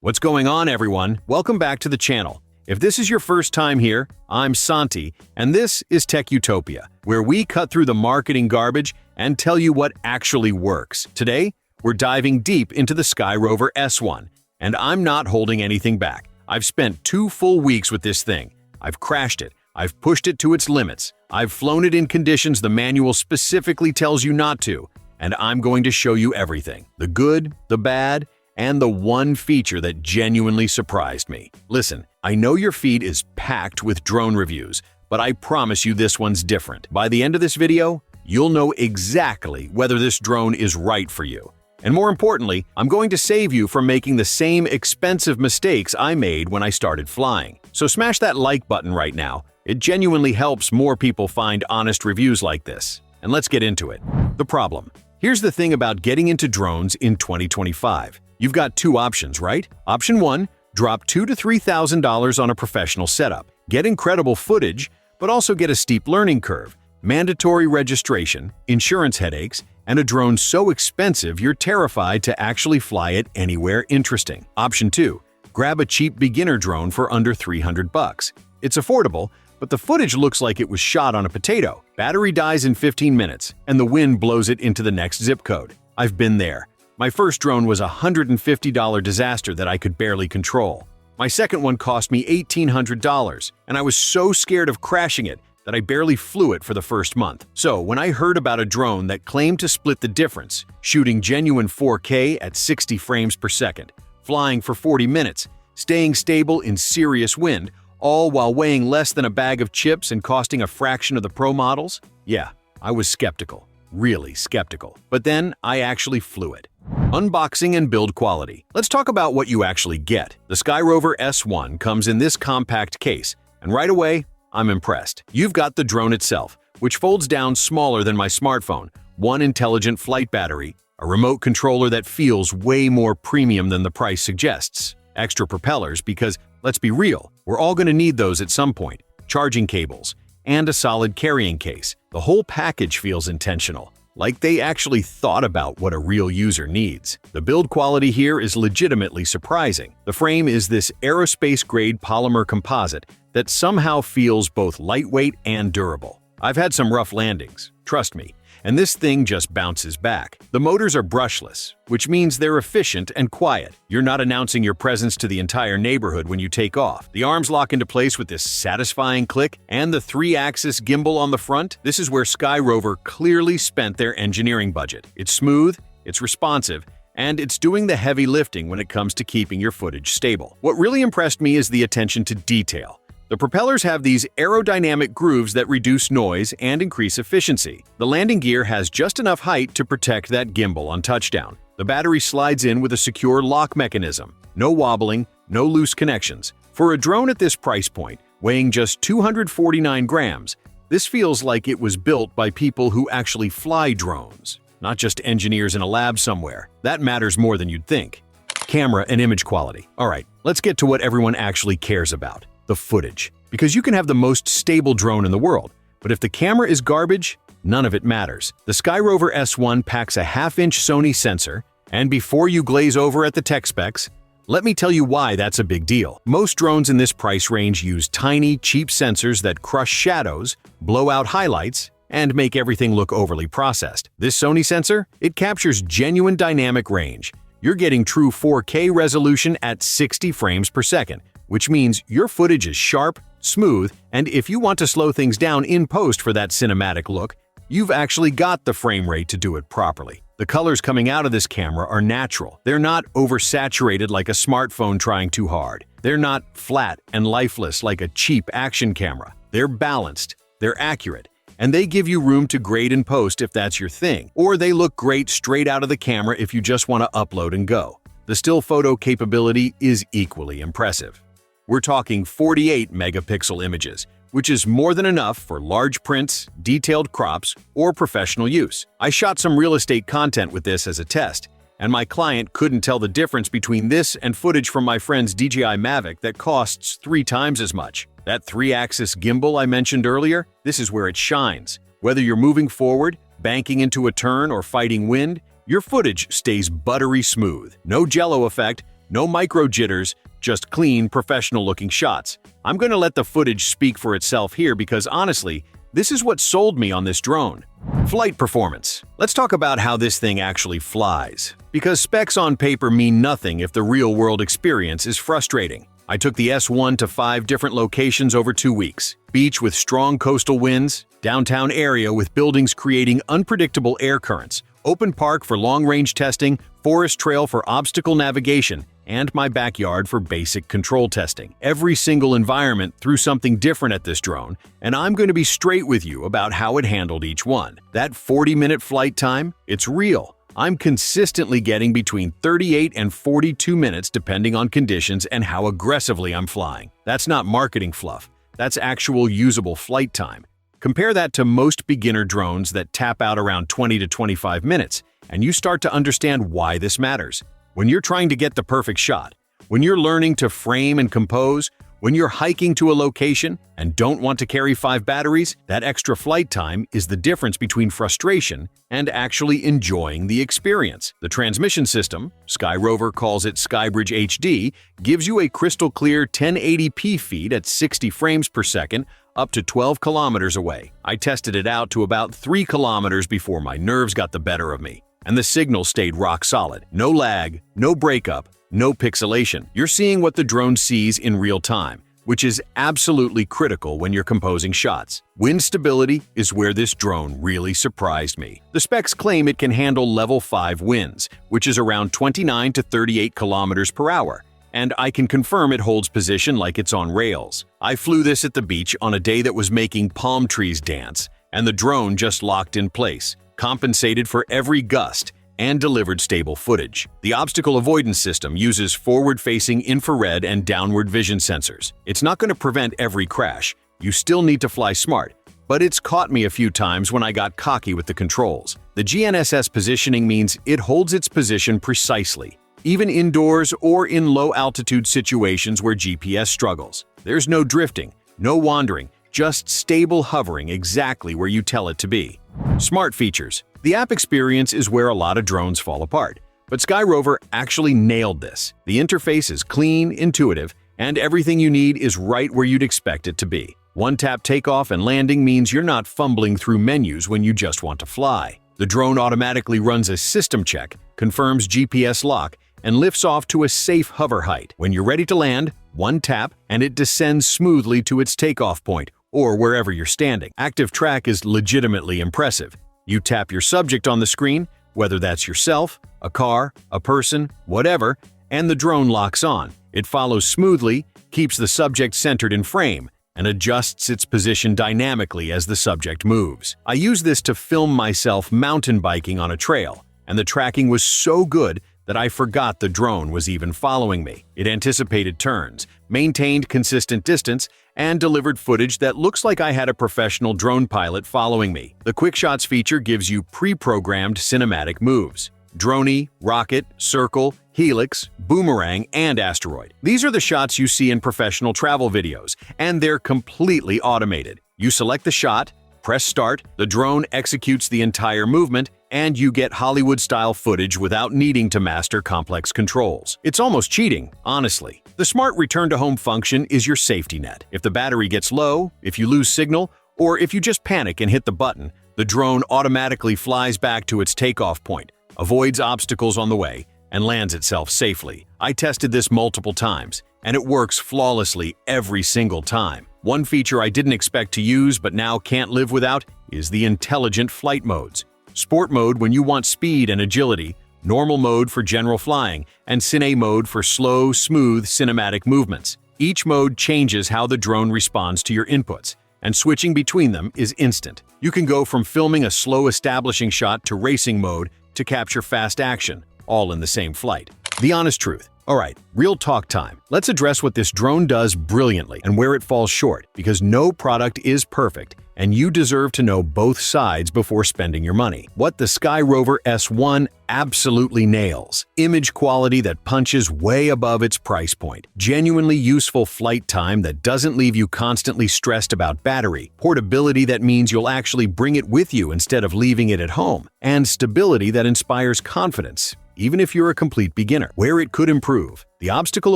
What's going on, everyone? Welcome back to the channel. If this is your first time here, I'm Santi, and this is Tech Utopia, where we cut through the marketing garbage and tell you what actually works. Today, we're diving deep into the Sky Rover S1, and I'm not holding anything back. I've spent 2 full weeks with this thing. I've crashed it. I've pushed it to its limits. I've flown it in conditions the manual specifically tells you not to, and I'm going to show you everything. The good, the bad, and the one feature that genuinely surprised me. Listen, I know your feed is packed with drone reviews, but I promise you this one's different. By the end of this video, you'll know exactly whether this drone is right for you. And more importantly, I'm going to save you from making the same expensive mistakes I made when I started flying. So smash that like button right now. It genuinely helps more people find honest reviews like this. And let's get into it. The problem. Here's the thing about getting into drones in 2025. You've got 2 options, right? Option 1, drop $2,000 to $3,000 on a professional setup. Get incredible footage, but also get a steep learning curve, mandatory registration, insurance headaches, and a drone so expensive you're terrified to actually fly it anywhere interesting. Option 2, grab a cheap beginner drone for under $300. It's affordable, but the footage looks like it was shot on a potato. Battery dies in 15 minutes, and the wind blows it into the next zip code. I've been there. My first drone was a $150 disaster that I could barely control. My second one cost me $1,800, and I was so scared of crashing it that I barely flew it for the first month. So when I heard about a drone that claimed to split the difference, shooting genuine 4K at 60 frames per second, flying for 40 minutes, staying stable in serious wind, all while weighing less than a bag of chips and costing a fraction of the pro models, yeah, I was skeptical. Really skeptical. But then I actually flew it. Unboxing and build quality. Let's talk about what you actually get. The Sky Rover S1 comes in this compact case, and right away, I'm impressed. You've got the drone itself, which folds down smaller than my smartphone, one intelligent flight battery, a remote controller that feels way more premium than the price suggests, extra propellers because, let's be real, we're all going to need those at some point, charging cables, and a solid carrying case. The whole package feels intentional, like they actually thought about what a real user needs. The build quality here is legitimately surprising. The frame is this aerospace-grade polymer composite that somehow feels both lightweight and durable. I've had some rough landings, trust me, and this thing just bounces back. The motors are brushless, which means they're efficient and quiet. You're not announcing your presence to the entire neighborhood when you take off. The arms lock into place with this satisfying click, and the 3-axis gimbal on the front. This is where Sky Rover clearly spent their engineering budget. It's smooth, it's responsive, and it's doing the heavy lifting when it comes to keeping your footage stable. What really impressed me is the attention to detail. The propellers have these aerodynamic grooves that reduce noise and increase efficiency. The landing gear has just enough height to protect that gimbal on touchdown. The battery slides in with a secure lock mechanism. No wobbling, no loose connections. For a drone at this price point, weighing just 249 grams, this feels like it was built by people who actually fly drones, not just engineers in a lab somewhere. That matters more than you'd think. Camera and image quality. All right, let's get to what everyone actually cares about. The footage. Because you can have the most stable drone in the world, but if the camera is garbage, none of it matters. The Sky Rover S1 packs a 1/2-inch Sony sensor, and before you glaze over at the tech specs, let me tell you why that's a big deal. Most drones in this price range use tiny, cheap sensors that crush shadows, blow out highlights, and make everything look overly processed. This Sony sensor, it captures genuine dynamic range. You're getting true 4K resolution at 60 frames per second, which means your footage is sharp, smooth, and if you want to slow things down in post for that cinematic look, you've actually got the frame rate to do it properly. The colors coming out of this camera are natural. They're not oversaturated like a smartphone trying too hard. They're not flat and lifeless like a cheap action camera. They're balanced, they're accurate, and they give you room to grade in post if that's your thing, or they look great straight out of the camera if you just want to upload and go. The still photo capability is equally impressive. We're talking 48 megapixel images, which is more than enough for large prints, detailed crops, or professional use. I shot some real estate content with this as a test, and my client couldn't tell the difference between this and footage from my friend's DJI Mavic that costs 3 times as much. That 3-axis gimbal I mentioned earlier, this is where it shines. Whether you're moving forward, banking into a turn, or fighting wind, your footage stays buttery smooth. No jello effect, No micro jitters, just clean, professional-looking shots. I'm going to let the footage speak for itself here because honestly, this is what sold me on this drone. Flight performance. Let's talk about how this thing actually flies. Because specs on paper mean nothing if the real-world experience is frustrating. I took the S1 to 5 different locations over 2 weeks. Beach with strong coastal winds, downtown area with buildings creating unpredictable air currents, open park for long-range testing, forest trail for obstacle navigation, and my backyard for basic control testing. Every single environment threw something different at this drone, and I'm going to be straight with you about how it handled each one. That 40-minute flight time, it's real. I'm consistently getting between 38 and 42 minutes depending on conditions and how aggressively I'm flying. That's not marketing fluff. That's actual usable flight time. Compare that to most beginner drones that tap out around 20 to 25 minutes, and you start to understand why this matters. When you're trying to get the perfect shot, when you're learning to frame and compose, when you're hiking to a location and don't want to carry 5 batteries, that extra flight time is the difference between frustration and actually enjoying the experience. The transmission system, Sky Rover calls it Skybridge HD, gives you a crystal clear 1080p feed at 60 frames per second, up to 12 kilometers away. I tested it out to about 3 kilometers before my nerves got the better of me, and the signal stayed rock solid. No lag, no breakup, no pixelation. You're seeing what the drone sees in real time, which is absolutely critical when you're composing shots. Wind stability is where this drone really surprised me. The specs claim it can handle level 5 winds, which is around 29 to 38 kilometers per hour. And I can confirm it holds position like it's on rails. I flew this at the beach on a day that was making palm trees dance, and the drone just locked in place, compensated for every gust, and delivered stable footage. The obstacle avoidance system uses forward-facing infrared and downward vision sensors. It's not going to prevent every crash. You still need to fly smart, but it's caught me a few times when I got cocky with the controls. The GNSS positioning means it holds its position precisely, even indoors or in low-altitude situations where GPS struggles. There's no drifting, no wandering, just stable hovering exactly where you tell it to be. Smart features. The app experience is where a lot of drones fall apart, but Sky Rover actually nailed this. The interface is clean, intuitive, and everything you need is right where you'd expect it to be. One-tap takeoff and landing means you're not fumbling through menus when you just want to fly. The drone automatically runs a system check, confirms GPS lock, and lifts off to a safe hover height. When you're ready to land, one tap, and it descends smoothly to its takeoff point, or wherever you're standing. Active track is legitimately impressive. You tap your subject on the screen, whether that's yourself, a car, a person, whatever, and the drone locks on. It follows smoothly, keeps the subject centered in frame, and adjusts its position dynamically as the subject moves. I use this to film myself mountain biking on a trail, and the tracking was so good that I forgot the drone was even following me. It anticipated turns, maintained consistent distance, and delivered footage that looks like I had a professional drone pilot following me. The Quick Shots feature gives you pre-programmed cinematic moves: droney, rocket, circle, helix, boomerang, and asteroid. These are the shots you see in professional travel videos, and they're completely automated. You select the shot, press start, the drone executes the entire movement, and you get Hollywood-style footage without needing to master complex controls. It's almost cheating, honestly. The smart return-to-home function is your safety net. If the battery gets low, if you lose signal, or if you just panic and hit the button, the drone automatically flies back to its takeoff point, avoids obstacles on the way, and lands itself safely. I tested this multiple times, and it works flawlessly every single time. One feature I didn't expect to use but now can't live without is the intelligent flight modes. Sport mode when you want speed and agility, normal mode for general flying, and Cine mode for slow, smooth, cinematic movements. Each mode changes how the drone responds to your inputs, and switching between them is instant. You can go from filming a slow establishing shot to racing mode to capture fast action, all in the same flight. The honest truth. Alright, real talk time. Let's address what this drone does brilliantly and where it falls short, because no product is perfect, and you deserve to know both sides before spending your money. What the Sky Rover S1 absolutely nails: image quality that punches way above its price point, genuinely useful flight time that doesn't leave you constantly stressed about battery, portability that means you'll actually bring it with you instead of leaving it at home, and stability that inspires confidence, even if you're a complete beginner. Where it could improve. The obstacle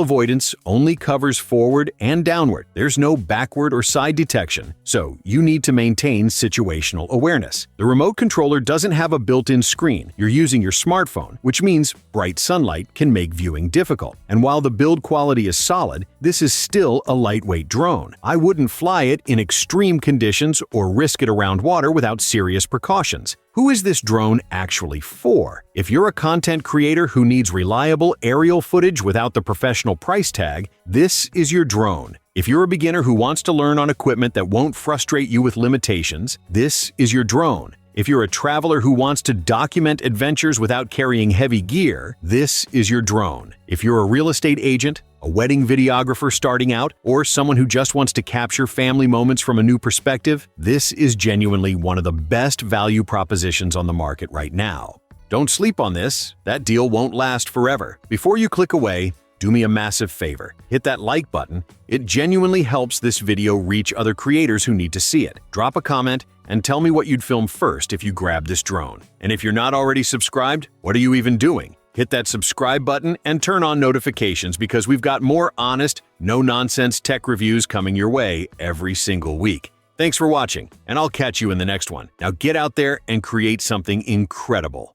avoidance only covers forward and downward. There's no backward or side detection, so you need to maintain situational awareness. The remote controller doesn't have a built-in screen. You're using your smartphone, which means bright sunlight can make viewing difficult. And while the build quality is solid, this is still a lightweight drone. I wouldn't fly it in extreme conditions or risk it around water without serious precautions. Who is this drone actually for? If you're a content creator who needs reliable aerial footage without the professional price tag, this is your drone. If you're a beginner who wants to learn on equipment that won't frustrate you with limitations, this is your drone. If you're a traveler who wants to document adventures without carrying heavy gear, this is your drone. If you're a real estate agent, a wedding videographer starting out, or someone who just wants to capture family moments from a new perspective, this is genuinely one of the best value propositions on the market right now. Don't sleep on this. That deal won't last forever. Before you click away, do me a massive favor. Hit that like button. It genuinely helps this video reach other creators who need to see it. Drop a comment and tell me what you'd film first if you grabbed this drone. And if you're not already subscribed, what are you even doing? Hit that subscribe button and turn on notifications because we've got more honest, no-nonsense tech reviews coming your way every single week. Thanks for watching, and I'll catch you in the next one. Now get out there and create something incredible.